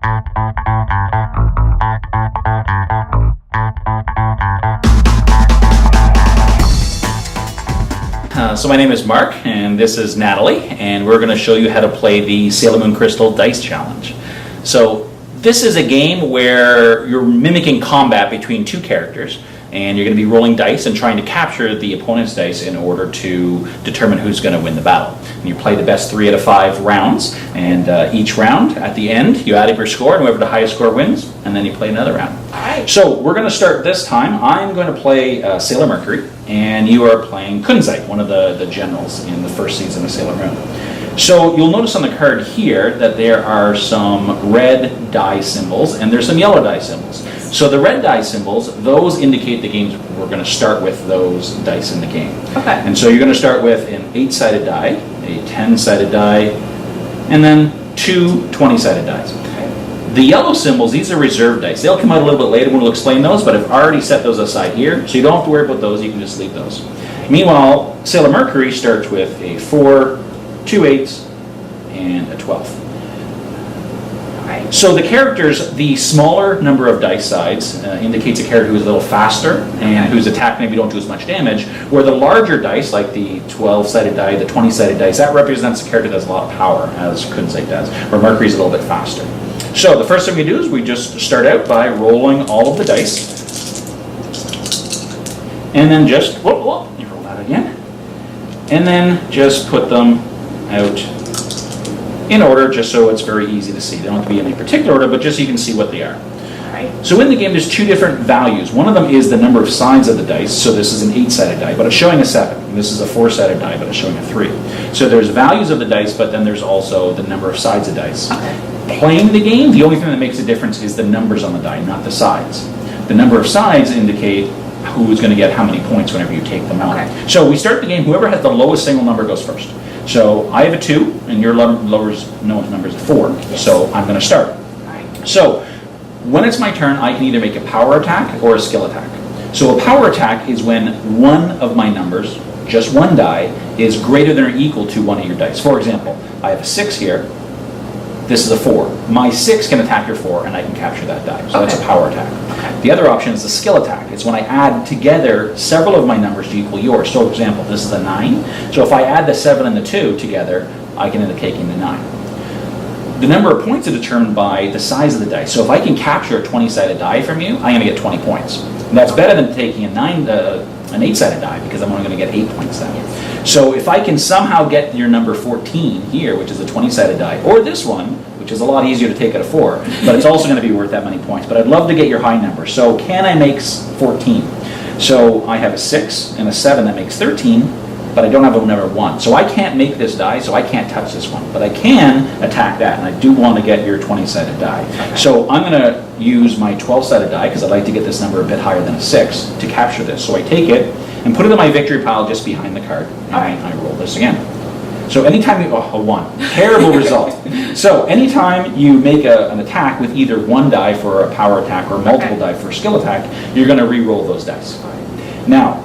So my name is Mark, and this is Natalie, and we're going to show you how to play the Sailor Moon Crystal Dice Challenge. So this is a game where you're mimicking combat between two characters, and you're going to be rolling dice and trying to capture the opponent's dice in order to determine who's going to win the battle. And you play the best 3 out of 5 rounds, and each round, at the end, you add up your score, and whoever the highest score wins, and then you play another round. So we're going to start this time. I'm going to play Sailor Mercury, and you are playing Kunzite, one of the generals in the first season of Sailor Moon. So you'll notice on the card here that there are some red die symbols, and there's some yellow die symbols. So the red die symbols, those indicate the games. We're going to start with those dice in the game. Okay. And so you're going to start with an 8-sided die, a 10-sided die, and then 2 20-sided dice. The yellow symbols, these are reserve dice. They'll come out a little bit later when we'll explain those, but I've already set those aside here, so you don't have to worry about those. You can just leave those. Meanwhile, Sailor Mercury starts with a 4, 2 8s, and a 12. So the characters, the smaller number of dice sides indicates a character who is a little faster and whose attack maybe don't do as much damage, where the larger dice, like the 12-sided die, the 20-sided dice, that represents a character that has a lot of power, as Kunzite does, where Mercury's a little bit faster. So the first thing we do is we just start out by rolling all of the dice, and then just, you roll that again, and then just put them out in order, just so it's very easy to see. They don't have to be in any particular order, but just so you can see what they are. So in the game, there's 2 different values. One of them is the number of sides of the dice. So this is an 8-sided die, but it's showing a 7. And this is a 4-sided die, but it's showing a 3. So there's values of the dice, but then there's also the number of sides of dice. Playing the game, the only thing that makes a difference is the numbers on the die, not the sides. The number of sides indicate who's going to get how many points whenever you take them out. So we start the game, whoever has the lowest single number goes first. So I have a 2, and your lowest number is a 4, so I'm going to start. So when it's my turn, I can either make a power attack or a skill attack. So a power attack is when one of my numbers, just one die, is greater than or equal to one of your dice. For example, I have a 6 here. This is a 4. My 6 can attack your 4, and I can capture that die. So that's a power attack. The other option is the skill attack. It's when I add together several of my numbers to equal yours. So, for example, this is a 9. So if I add the 7 and the 2 together, I can end up taking the 9. The number of points are determined by the size of the dice. So if I can capture a 20-sided die from you, I'm going to get 20 points. And that's better than taking an 8-sided die, because I'm only going to get 8 points then. So if I can somehow get your number 14 here, which is a 20-sided die, or this one, which is a lot easier to take at a 4, but it's also going to be worth that many points. But I'd love to get your high number. So can I make 14? So I have a 6 and a 7, that makes 13, but I don't have a number 1. So I can't make this die, so I can't touch this one. But I can attack that, and I do want to get your 20-sided die. So I'm going to use my 12-sided die, because I'd like to get this number a bit higher than a 6, to capture this. So I take it and put it in my victory pile just behind the card, and I roll this again. So anytime you, a 1, terrible result. So anytime you make an attack with either one die for a power attack or multiple die for a skill attack, you're going to re-roll those dice. Now,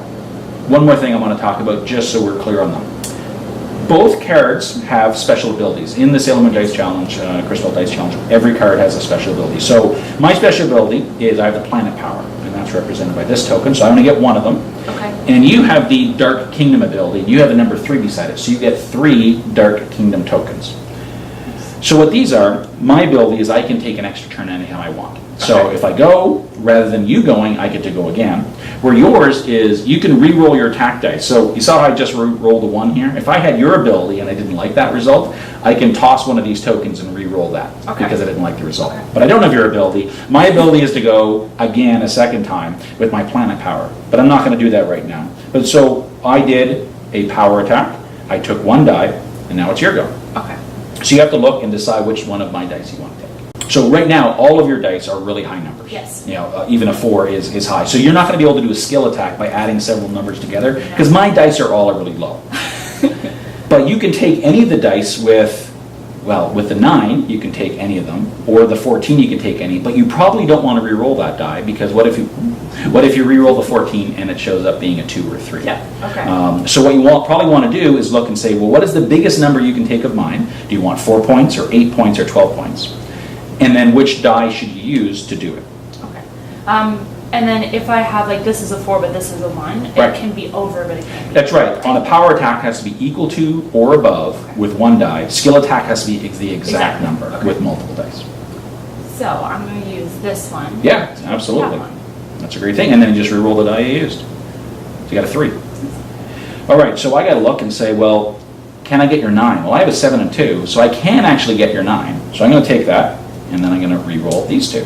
one more thing I want to talk about, just so we're clear on them. Both cards have special abilities. In the Sailor Moon Dice Challenge, Crystal Dice Challenge, every card has a special ability. So my special ability is I have the Planet Power, and that's represented by this token, so I only get one of them. And you have the Dark Kingdom ability, and you have the number 3 beside it, so you get 3 Dark Kingdom tokens. So what these are, my ability is I can take an extra turn anytime I want. So if I go, rather than you going, I get to go again. Where yours is, you can re-roll your attack dice. So you saw how I just rolled a 1 here? If I had your ability and I didn't like that result, I can toss one of these tokens and re-roll that, because I didn't like the result. But I don't have your ability. My ability is to go again a second time with my Planet Power. But I'm not going to do that right now. But so I did a power attack. I took 1 die, and now it's your go. So you have to look and decide which one of my dice you want to take. So right now, all of your dice are really high numbers. You know, even a 4 is high. So you're not going to be able to do a skill attack by adding several numbers together, because my dice are all really low. But you can take any of the dice with, well, with the 9, you can take any of them, or the 14, you can take any, but you probably don't want to re-roll that die, because what if you re-roll the 14 and it shows up being a 2 or a 3? So what you probably want to do is look and say, well, what is the biggest number you can take of mine? Do you want 4 points, or 8 points, or 12 points? and then which die should you use to do it. Okay. And then if I have, like, this is a 4, but this is a 1, Right. it can be over, but it can't be. That's right. On a power attack, it has to be equal to or above with 1 die. Skill attack has to be the exact number with multiple dice. So I'm going to use this one. Yeah, absolutely. That one. That's a great thing. And then you just re-roll the die you used. So you got a 3. All right, so I got to look and say, well, can I get your 9? Well, I have a 7 and 2, so I can actually get your 9. So I'm going to take that, and then I'm going to re-roll these 2.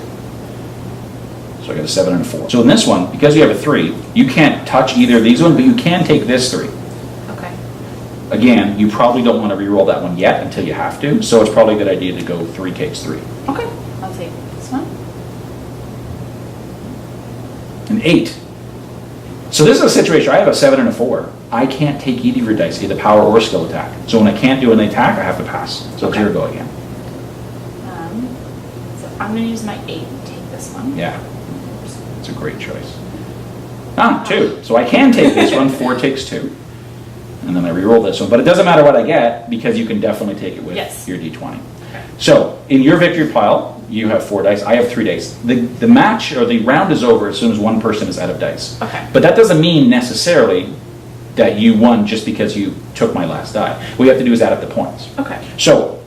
So I got a 7 and a 4. So in this one, because you have a 3, you can't touch either of these ones, but you can take this 3. Okay. Again, you probably don't want to re-roll that one yet until you have to, so it's probably a good idea to go 3 takes 3. Okay. I'll take this one. An 8. So this is a situation where I have a 7 and a 4. I can't take either of your dice, either power or skill attack. So when I can't do an attack, I have to pass. So it's your go again. So I'm going to use my 8 and take this one. Yeah. It's a great choice. 2. So I can take this one, 4 takes 2. And then I re-roll this one. But it doesn't matter what I get, because you can definitely take it with your d20. Okay. So in your victory pile, you have 4 dice. I have 3 dice. The match, or the round is over as soon as one person is out of dice. Okay. But that doesn't mean necessarily that you won just because you took my last die. What you have to do is add up the points. Okay. So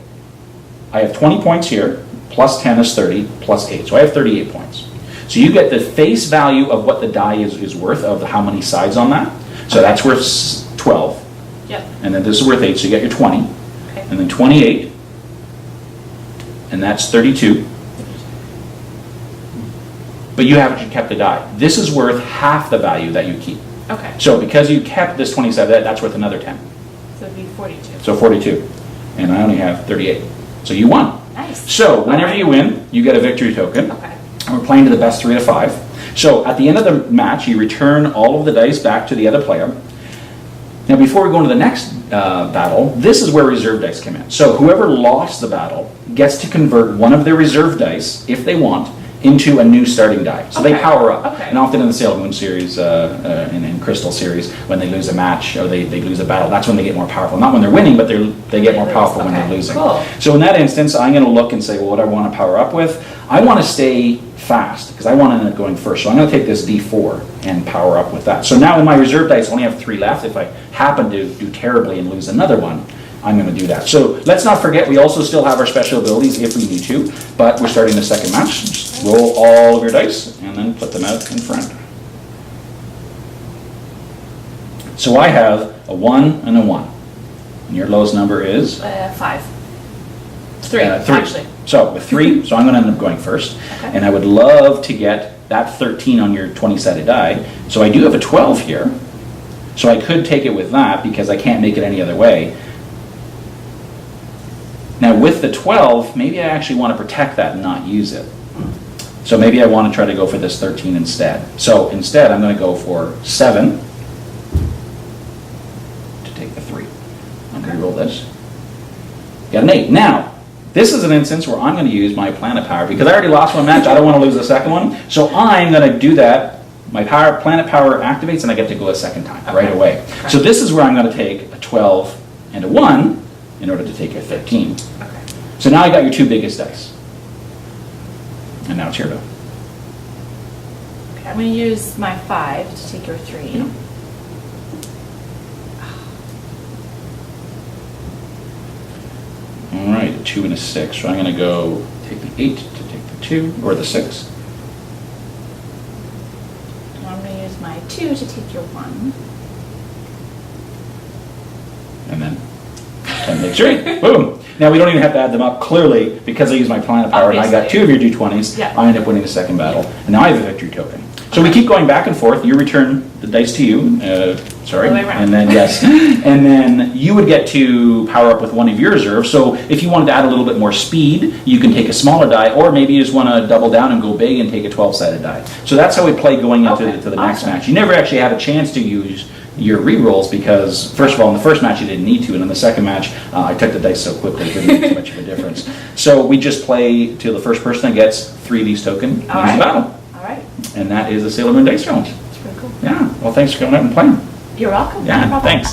I have 20 points here, plus 10 is 30, plus 8. So I have 38 points. So you get the face value of what the die is worth, of how many sides on that. So that's worth 12. Yep. And then this is worth 8, so you get your 20. Okay. And then 28. And that's 32. But you haven't kept the die. This is worth half the value that you keep. Okay. So because you kept this 27, that's worth another 10. So it'd be 42. So 42. And I only have 38. So you won. Nice. So whenever you win, you get a victory token. Okay. And we're playing to the best 3 to 5. So at the end of the match, you return all of the dice back to the other player. Now before we go into the next battle, this is where reserve dice come in. So whoever lost the battle gets to convert one of their reserve dice, if they want, into a new starting die. So they power up. Okay. And often in the Sailor Moon series, in Crystal series, when they lose a match or they lose a battle, that's when they get more powerful. Not when they're winning, but they get more powerful when they're losing. Cool. So in that instance, I'm going to look and say, well, what do I want to power up with? I want to stay fast, because I want to end up going first. So I'm going to take this D4 and power up with that. So now in my reserve dice, I only have 3 left. If I happen to do terribly and lose another one, I'm going to do that. So let's not forget, we also still have our special abilities if we need to, but we're starting the second match. Just roll all of your dice and then put them out in front. So I have a 1 and a 1. And your lowest number is? 5. 3, 3. actually. So with 3, so I'm going to end up going first. Okay. And I would love to get that 13 on your 20-sided die. So I do have a 12 here. So I could take it with that because I can't make it any other way. Now with the 12, maybe I actually want to protect that and not use it. So maybe I want to try to go for this 13 instead. So instead I'm going to go for 7 to take the 3. I'm going to roll this. Got an 8. Now, this is an instance where I'm going to use my planet power because I already lost one match. I don't want to lose the second one. So I'm going to do that. My planet power activates and I get to go a second time right away. Okay. So this is where I'm going to take a 12 and a 1 in order to take a 13. Okay. So now I got your 2 biggest dice. And now it's your go. Okay, I'm going to use my 5 to take your 3. Yeah. All right, a 2 and a 6. So I'm going to go take the 8 to take the 2, or the 6. And I'm going to use my 2 to take your 1. And then 10 makes 3. Boom. Now we don't even have to add them up. Clearly, because I use my planet power and I got 2 of your D20s, I end up winning the second battle. And now I have a victory token. So we keep going back and forth. You return the dice to you. Sorry. All the way around. And then, yes. And then you would get to power up with one of your reserves. So if you wanted to add a little bit more speed, you can take a smaller die, or maybe you just want to double down and go big and take a 12-sided die. So that's how we play going into the next match. You never actually had a chance to use your re-rolls because, first of all, in the first match you didn't need to, and in the second match I took the dice so quickly it didn't make too much of a difference. So we just play till the first person that gets 3 of these tokens wins the battle. All right. And that is the Sailor Moon Dice Challenge. That's pretty cool. Yeah, well thanks for coming out and playing. You're welcome. Yeah, No problem. thanks.